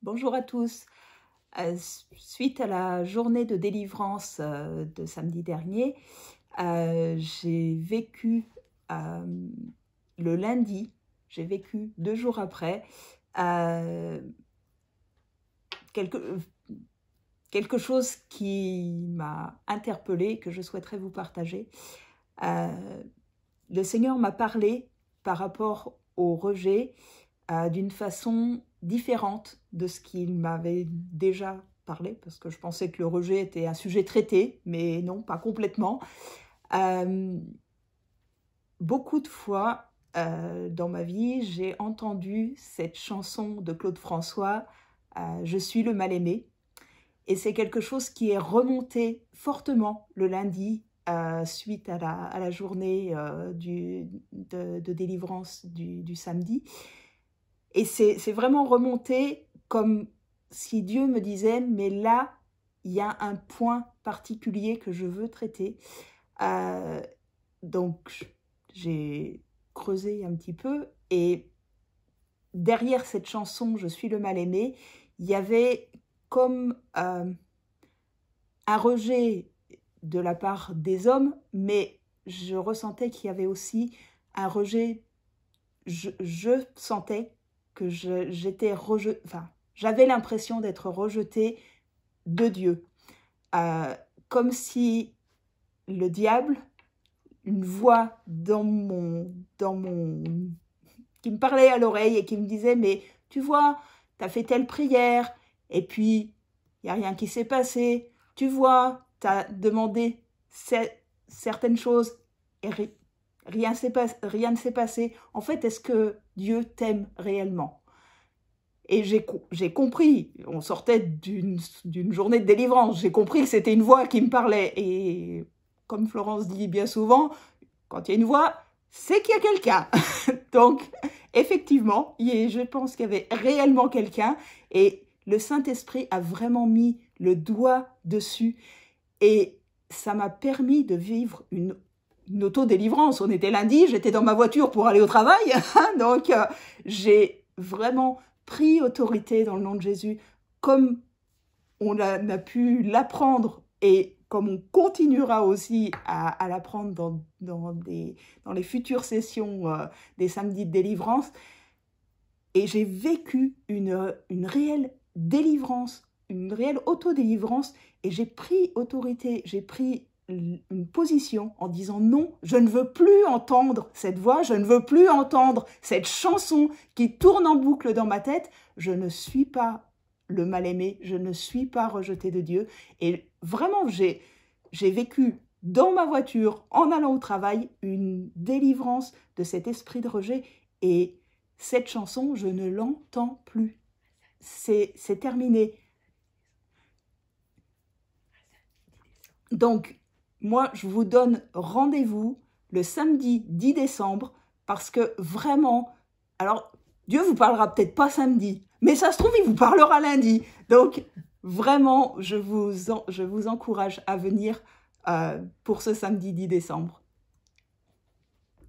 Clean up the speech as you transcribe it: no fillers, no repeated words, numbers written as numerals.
Bonjour à tous. Suite à la journée de délivrance de samedi dernier, j'ai vécu le lundi, j'ai vécu 2 jours après, quelque chose qui m'a interpellée, que je souhaiterais vous partager. Le Seigneur m'a parlé par rapport au rejet d'une façon différente de ce qu'il m'avait déjà parlé, parce que je pensais que le rejet était un sujet traité, mais non, pas complètement. Beaucoup de fois dans ma vie, j'ai entendu cette chanson de Claude François, « Je suis le mal-aimé », et c'est quelque chose qui est remonté fortement le lundi suite à la journée de délivrance du samedi. Et c'est vraiment remonté comme si Dieu me disait, mais là, il y a un point particulier que je veux traiter. Donc, j'ai creusé un petit peu et derrière cette chanson « Je suis le mal-aimé », il y avait comme un rejet de la part des hommes, mais je ressentais qu'il y avait aussi un rejet, je sentais que j'étais rejetée, enfin, j'avais l'impression d'être rejetée de Dieu. Comme si le diable, une voix qui me parlait à l'oreille et qui me disait « Mais tu vois, tu as fait telle prière et puis il n'y a rien qui s'est passé. Tu vois, tu as demandé certaines choses et rien ne s'est passé. En fait, est-ce que Dieu t'aime réellement ?» Et j'ai compris, on sortait d'une journée de délivrance, j'ai compris que c'était une voix qui me parlait. Et comme Florence dit bien souvent, quand il y a une voix, c'est qu'il y a quelqu'un. Donc, effectivement, je pense qu'il y avait réellement quelqu'un et le Saint-Esprit a vraiment mis le doigt dessus. Et ça m'a permis de vivre une auto-délivrance. On était lundi, j'étais dans ma voiture pour aller au travail. Donc, j'ai vraiment pris autorité dans le nom de Jésus, comme on a pu l'apprendre et comme on continuera aussi à l'apprendre dans les futures sessions des samedis de délivrance. Et j'ai vécu une réelle délivrance, une réelle auto-délivrance, et j'ai pris autorité, j'ai pris une position en disant non, je ne veux plus entendre cette voix, je ne veux plus entendre cette chanson qui tourne en boucle dans ma tête. Je ne suis pas le mal-aimé, je ne suis pas rejeté de Dieu. Et vraiment, j'ai vécu dans ma voiture, en allant au travail, une délivrance de cet esprit de rejet. Et cette chanson, je ne l'entends plus. C'est terminé. Donc, moi, je vous donne rendez-vous le samedi 10 décembre parce que vraiment, alors, Dieu vous parlera peut-être pas samedi, mais ça se trouve, il vous parlera lundi. Donc, vraiment, je vous encourage à venir pour ce samedi 10 décembre.